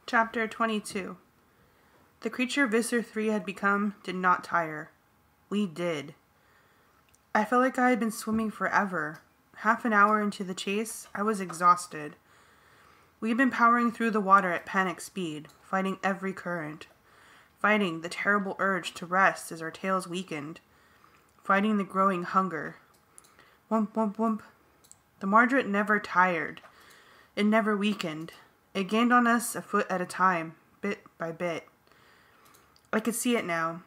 Chapter 22. The creature Visser 3 had become did not tire. We did. I felt like I had been swimming forever. Half an hour into the chase, I was exhausted. We had been powering through the water at panic speed, fighting every current. Fighting the terrible urge to rest as our tails weakened. Fighting the growing hunger. Whump, whump, whump. The Margaret never tired. It never weakened. It gained on us a foot at a time, bit by bit. I could see it now.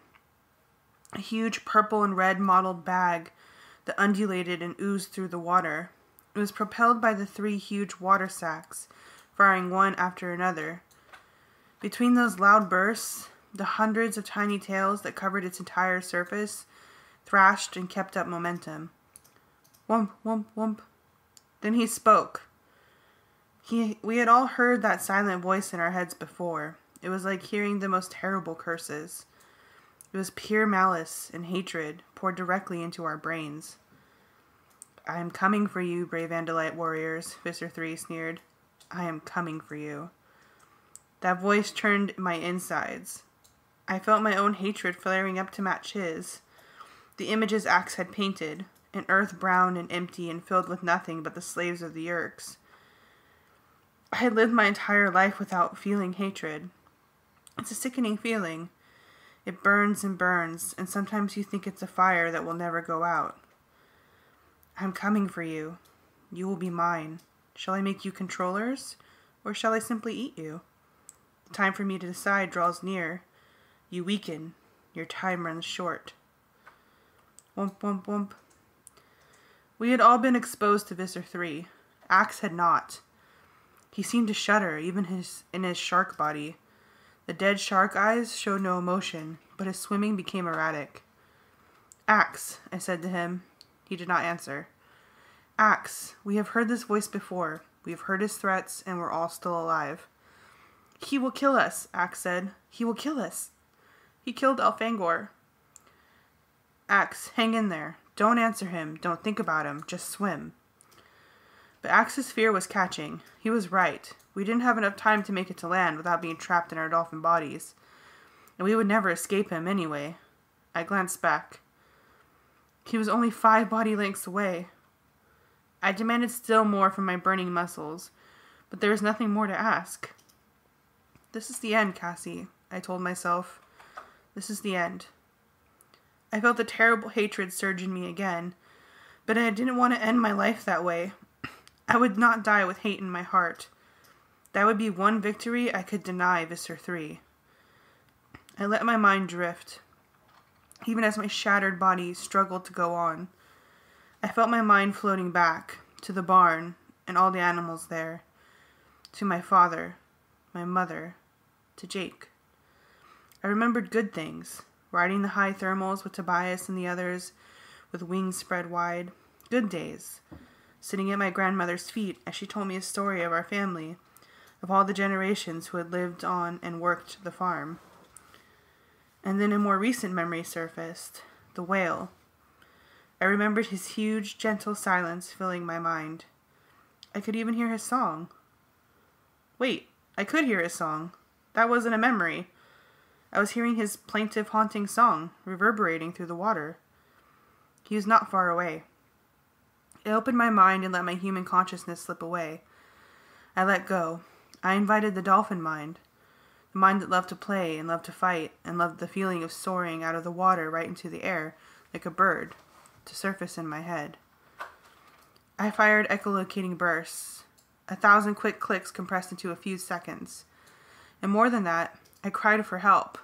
A huge purple and red mottled bag that undulated and oozed through the water. It was propelled by the 3 huge water sacs, firing one after another. Between those loud bursts, the hundreds of tiny tails that covered its entire surface thrashed and kept up momentum. Whump, whump, whump. Then he spoke. We had all heard that silent voice in our heads before. It was like hearing the most terrible curses. It was pure malice and hatred poured directly into our brains. "I am coming for you, brave Andalite warriors," Visser 3 sneered. "I am coming for you." That voice churned my insides. I felt my own hatred flaring up to match his. The images Axe had painted, an earth brown and empty and filled with nothing but the slaves of the Yerks. I had lived my entire life without feeling hatred. It's a sickening feeling. It burns and burns, and sometimes you think it's a fire that will never go out. "I'm coming for you. You will be mine. Shall I make you controllers, or shall I simply eat you? The time for me to decide draws near. You weaken. Your time runs short." Whump, whump, whump. We had all been exposed to Visser 3. Axe had not. He seemed to shudder, even in his shark body. The dead shark eyes showed no emotion, but his swimming became erratic. "Axe," I said to him. He did not answer. "Axe, we have heard this voice before. We have heard his threats, and we're all still alive." "He will kill us," Axe said. "He will kill us. He killed Elfangor." "Axe, hang in there. Don't answer him. Don't think about him. Just swim." But Axe's fear was catching. He was right. We didn't have enough time to make it to land without being trapped in our dolphin bodies. And we would never escape him anyway. I glanced back. He was only 5 body lengths away. I demanded still more from my burning muscles, but there was nothing more to ask. "This is the end, Cassie," I told myself. "This is the end." I felt the terrible hatred surge in me again, but I didn't want to end my life that way. I would not die with hate in my heart. That would be one victory I could deny Visser 3. I let my mind drift, even as my shattered body struggled to go on. I felt my mind floating back, to the barn, and all the animals there. To my father, my mother, to Jake. I remembered good things, riding the high thermals with Tobias and the others, with wings spread wide. Good days. Sitting at my grandmother's feet as she told me a story of our family, of all the generations who had lived on and worked the farm. And then a more recent memory surfaced, the whale. I remembered his huge, gentle silence filling my mind. I could even hear his song. Wait, I could hear his song. That wasn't a memory. I was hearing his plaintive, haunting song, reverberating through the water. He was not far away. I opened my mind and let my human consciousness slip away. I let go. I invited the dolphin mind. The mind that loved to play and loved to fight and loved the feeling of soaring out of the water right into the air like a bird, to surface in my head. I fired echolocating bursts, 1,000 quick clicks compressed into a few seconds. And more than that, I cried for help.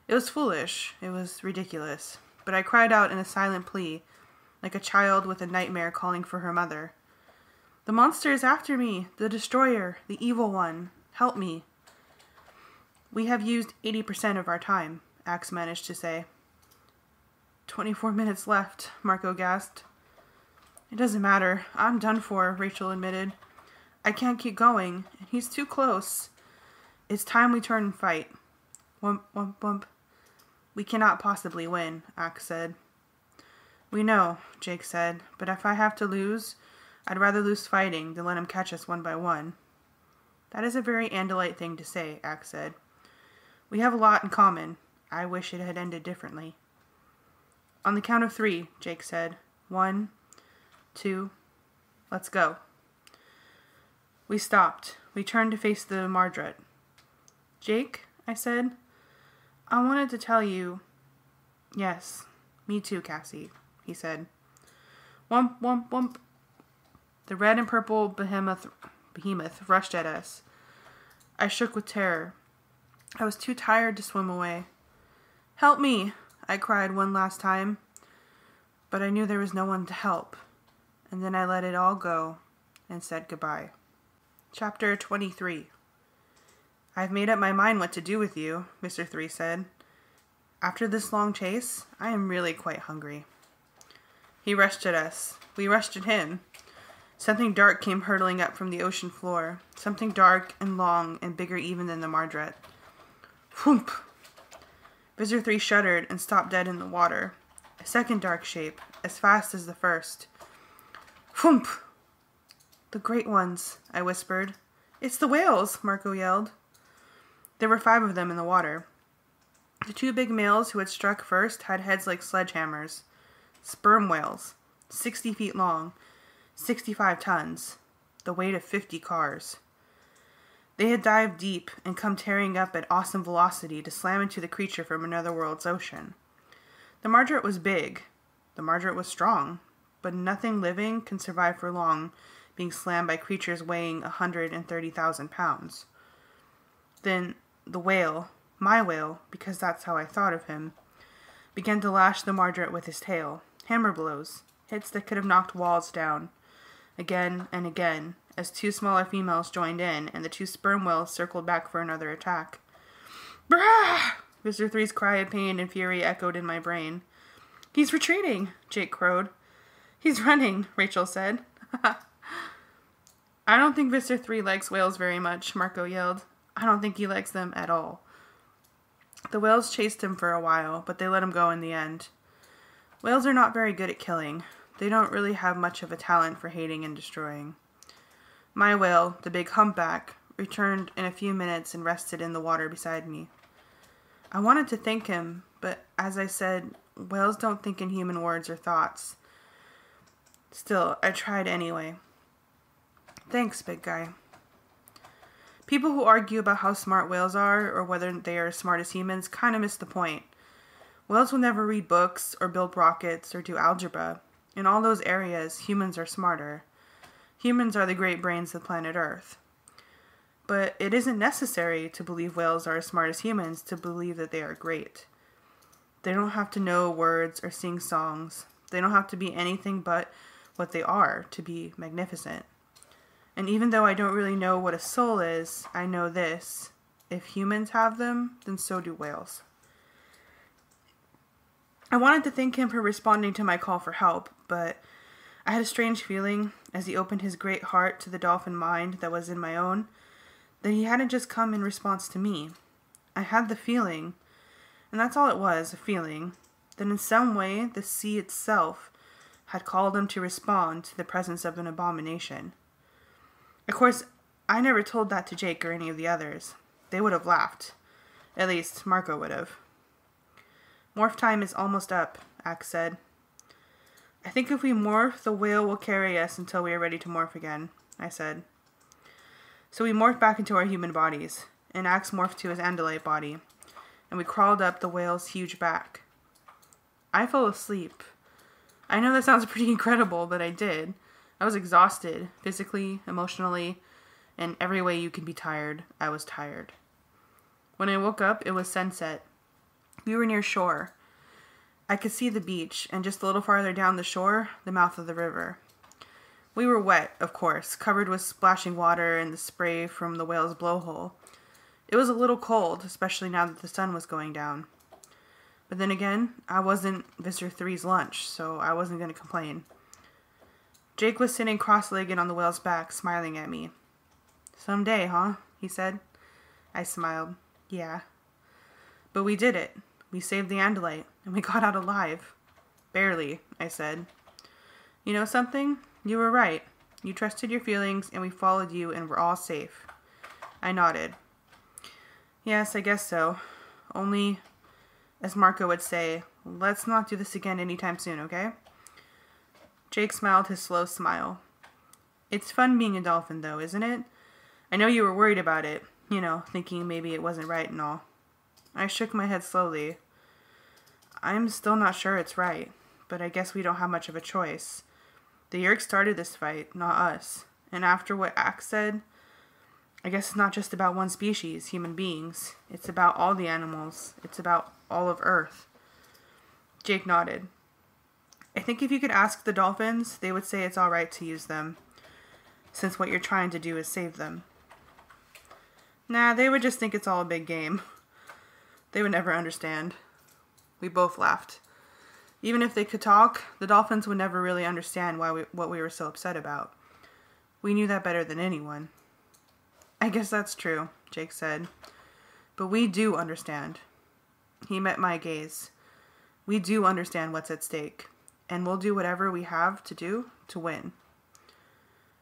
It was foolish. It was ridiculous. But I cried out in a silent plea, like a child with a nightmare calling for her mother. "The monster is after me! The destroyer! The evil one! Help me!" "We have used 80% of our time," Axe managed to say. 24 minutes left, Marco gasped. "It doesn't matter. I'm done for," Rachel admitted. "I can't keep going. He's too close. It's time we turn and fight." Whump, whump, whump. "We cannot possibly win," Axe said. "We know," Jake said, "but if I have to lose, I'd rather lose fighting than let him catch us one by one." That is a very Andalite thing to say, Axe said. We have a lot in common. I wish it had ended differently. On the count of 3, Jake said. 1, 2, let's go. We stopped. We turned to face the Mardrut. Jake, I said, I wanted to tell you. Yes, me too, Cassie, he said. Wump, wump, wump. The red and purple behemoth rushed at us. I shook with terror. I was too tired to swim away. Help me, I cried one last time. But I knew there was no one to help. And then I let it all go and said goodbye. Chapter 23. I've made up my mind what to do with you, Mr. 3 said. After this long chase, I am really quite hungry. He rushed at us. We rushed at him. Something dark came hurtling up from the ocean floor. Something dark and long and bigger even than the Mardrut. Whoomp! Visitor 3 shuddered and stopped dead in the water. A second dark shape, as fast as the first. Whoomp! The great ones, I whispered. It's the whales, Marco yelled. There were 5 of them in the water. The 2 big males who had struck first had heads like sledgehammers. Sperm whales, 60 feet long, 65 tons, the weight of 50 cars. They had dived deep and come tearing up at awesome velocity to slam into the creature from another world's ocean. The Mardrut was big. The Mardrut was strong, but nothing living can survive for long being slammed by creatures weighing 130,000 pounds. Then the whale, my whale, because that's how I thought of him, began to lash the Mardrut with his tail. Hammer blows, hits that could have knocked walls down. Again and again, as 2 smaller females joined in, and the 2 sperm whales circled back for another attack. Brah! Mr. 3's cry of pain and fury echoed in my brain. He's retreating, Jake crowed. He's running, Rachel said. I don't think Mr. 3 likes whales very much, Marco yelled. I don't think he likes them at all. The whales chased him for a while, but they let him go in the end. Whales are not very good at killing. They don't really have much of a talent for hating and destroying. My whale, the big humpback, returned in a few minutes and rested in the water beside me. I wanted to thank him, but as I said, whales don't think in human words or thoughts. Still, I tried anyway. Thanks, big guy. People who argue about how smart whales are, or whether they are as smart as humans, kind of miss the point. Whales will never read books, or build rockets, or do algebra. In all those areas, humans are smarter. Humans are the great brains of planet Earth. But it isn't necessary to believe whales are as smart as humans to believe that they are great. They don't have to know words or sing songs. They don't have to be anything but what they are to be magnificent. And even though I don't really know what a soul is, I know this. If humans have them, then so do whales. I wanted to thank him for responding to my call for help, but I had a strange feeling, as he opened his great heart to the dolphin mind that was in my own, that he hadn't just come in response to me. I had the feeling, and that's all it was, a feeling, that in some way the sea itself had called him to respond to the presence of an abomination. Of course, I never told that to Jake or any of the others. They would have laughed. At least, Marco would have. Morph time is almost up, Axe said. I think if we morph, the whale will carry us until we are ready to morph again, I said. So we morphed back into our human bodies, and Axe morphed to his Andalite body, and we crawled up the whale's huge back. I fell asleep. I know that sounds pretty incredible, but I did. I was exhausted, physically, emotionally, and every way you can be tired, I was tired. When I woke up, it was sunset. We were near shore. I could see the beach, and just a little farther down the shore, the mouth of the river. We were wet, of course, covered with splashing water and the spray from the whale's blowhole. It was a little cold, especially now that the sun was going down. But then again, I wasn't Visitor 3's lunch, so I wasn't going to complain. Jake was sitting cross-legged on the whale's back, smiling at me. Someday, huh? He said. I smiled. Yeah. But we did it. We saved the Andalite, and we got out alive. Barely, I said. You know something? You were right. You trusted your feelings, and we followed you, and we're all safe. I nodded. Yes, I guess so. Only, as Marco would say, let's not do this again anytime soon, okay? Jake smiled his slow smile. It's fun being a dolphin, though, isn't it? I know you were worried about it, thinking maybe it wasn't right and all. I shook my head slowly. I'm still not sure it's right, but I guess we don't have much of a choice. The Yeerks started this fight, not us. And after what Axe said, I guess it's not just about one species, human beings. It's about all the animals. It's about all of Earth. Jake nodded. I think if you could ask the dolphins, they would say it's all right to use them, since what you're trying to do is save them. Nah, they would just think it's all a big game. They would never understand. We both laughed. Even if they could talk, the dolphins would never really understand what we were so upset about. We knew that better than anyone. I guess that's true, Jake said. But we do understand. He met my gaze. We do understand what's at stake, and we'll do whatever we have to do to win.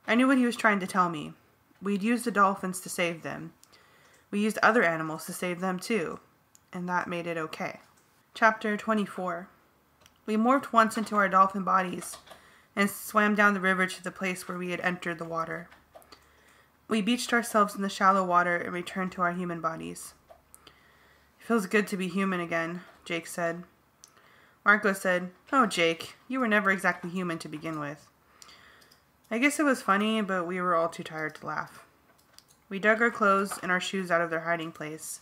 I knew what he was trying to tell me. We'd used the dolphins to save them. We used other animals to save them too, and that made it okay. Chapter 24. We morphed once into our dolphin bodies and swam down the river to the place where we had entered the water. We beached ourselves in the shallow water and returned to our human bodies. It feels good to be human again, Jake said. Marco said, Oh, Jake, you were never exactly human to begin with. I guess it was funny, but we were all too tired to laugh. We dug our clothes and our shoes out of their hiding place.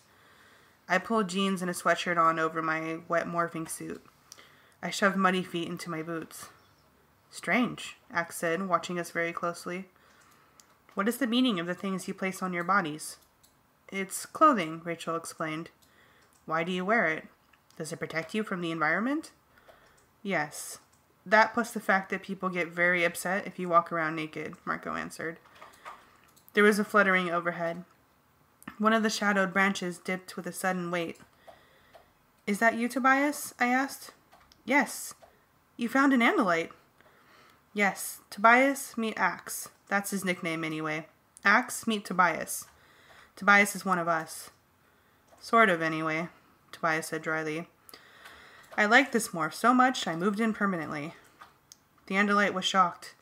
I pulled jeans and a sweatshirt on over my wet morphing suit. I shoved muddy feet into my boots. Strange, Axe said, watching us very closely. What is the meaning of the things you place on your bodies? It's clothing, Rachel explained. Why do you wear it? Does it protect you from the environment? Yes. That plus the fact that people get very upset if you walk around naked, Marco answered. There was a fluttering overhead. One of the shadowed branches dipped with a sudden weight. Is that you, Tobias? I asked. Yes. You found an Andalite. Yes. Tobias, meet Axe. That's his nickname anyway. Axe, meet Tobias. Tobias is one of us. Sort of, anyway, Tobias said dryly. I liked this morph so much I moved in permanently. The Andalite was shocked.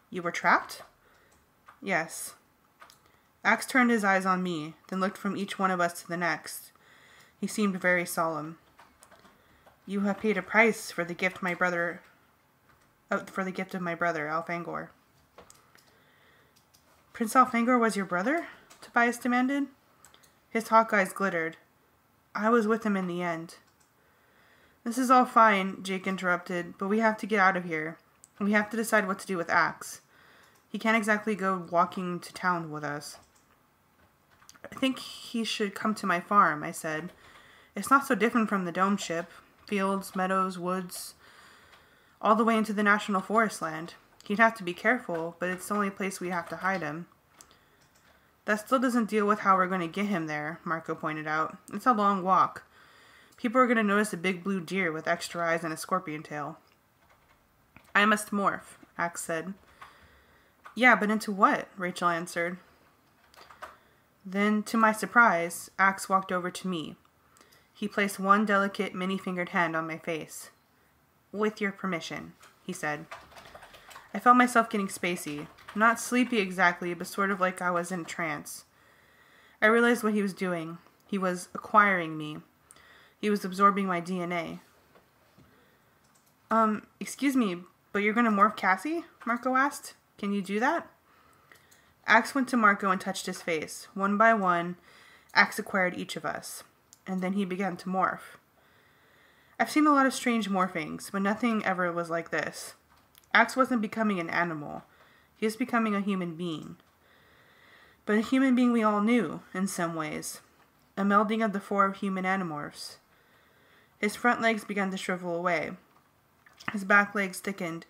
You were trapped? Yes. Axe turned his eyes on me, then looked from each one of us to the next. He seemed very solemn. You have paid a price for the gift of my brother, Alfangor. Prince Alfangor was your brother? Tobias demanded. His hawk eyes glittered. I was with him in the end. This is all fine, Jake interrupted, but we have to get out of here. And we have to decide what to do with Axe. He can't exactly go walking to town with us. I think he should come to my farm, I said. It's not so different from the dome ship. Fields, meadows, woods, all the way into the national forest land. He'd have to be careful, but it's the only place we have to hide him. That still doesn't deal with how we're going to get him there, Marco pointed out. It's a long walk. People are going to notice a big blue deer with extra eyes and a scorpion tail. I must morph, Axe said. Yeah, but into what? Rachel answered. Then, to my surprise, Axe walked over to me. He placed one delicate, many-fingered hand on my face. With your permission, he said. I felt myself getting spacey. Not sleepy exactly, but sort of like I was in a trance. I realized what he was doing. He was acquiring me. He was absorbing my DNA. Excuse me, but you're going to morph Cassie? Marco asked. Can you do that? Axe went to Marco and touched his face. One by one, Axe acquired each of us. And then he began to morph. I've seen a lot of strange morphings, but nothing ever was like this. Axe wasn't becoming an animal. He was becoming a human being. But a human being we all knew, in some ways. A melding of the four human Animorphs. His front legs began to shrivel away. His back legs thickened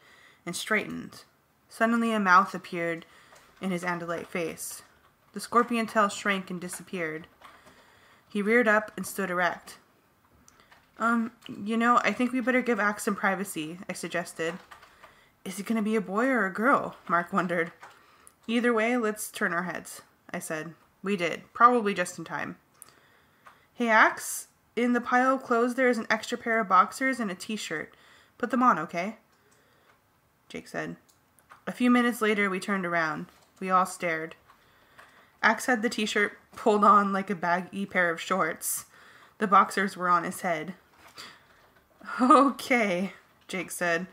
and straightened. Suddenly a mouth appeared in his Andalite face. The scorpion tail shrank and disappeared. He reared up and stood erect. I think we better give Axe some privacy, I suggested. Is it going to be a boy or a girl? Mark wondered. Either way, let's turn our heads, I said. We did. Probably just in time. Hey, Axe, in the pile of clothes there is an extra pair of boxers and a t-shirt. Put them on, okay? Jake said. A few minutes later, we turned around. We all stared. Axe had the t-shirt pulled on like a baggy pair of shorts. The boxers were on his head. Okay, Jake said.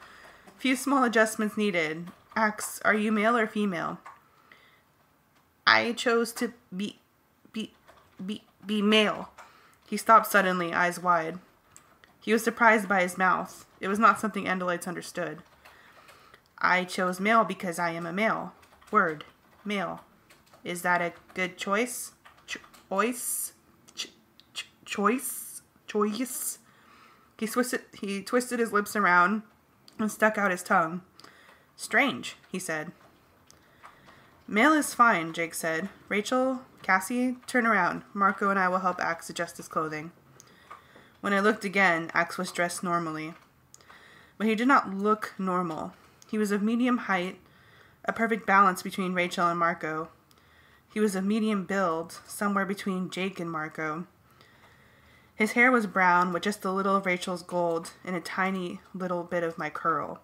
Few small adjustments needed. Axe, are you male or female? I chose to be male. He stopped suddenly, eyes wide. He was surprised by his mouth. It was not something Andalites understood. I chose male because I am a male. Word. Male. Is that a good choice? Choice? Choice? He twisted his lips around and stuck out his tongue. Strange, he said. Male is fine, Jake said. Rachel, Cassie, turn around. Marco and I will help Axe adjust his clothing. When I looked again, Axe was dressed normally. But he did not look normal. He was of medium height, a perfect balance between Rachel and Marco. He was of medium build, somewhere between Jake and Marco. His hair was brown, with just a little of Rachel's gold and a tiny little bit of my curl.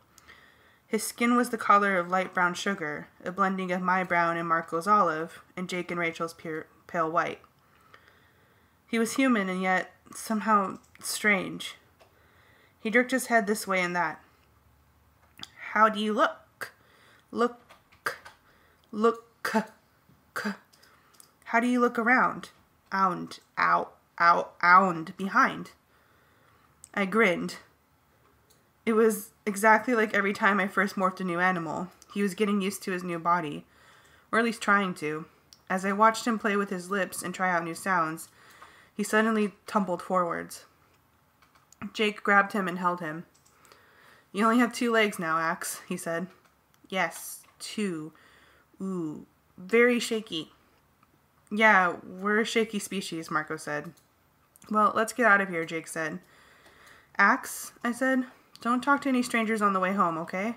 His skin was the color of light brown sugar, a blending of my brown and Marco's olive, and Jake and Rachel's pale white. He was human and yet somehow strange. He jerked his head this way and that. How do you look? Look. How do you look around? Ound, behind. I grinned. It was exactly like every time I first morphed a new animal. He was getting used to his new body, or at least trying to. As I watched him play with his lips and try out new sounds, he suddenly tumbled forwards. Jake grabbed him and held him. You only have 2 legs now, Axe, he said. Yes, 2. Ooh, very shaky. Yeah, we're a shaky species, Marco said. Well, let's get out of here, Jake said. Axe, I said, don't talk to any strangers on the way home, okay?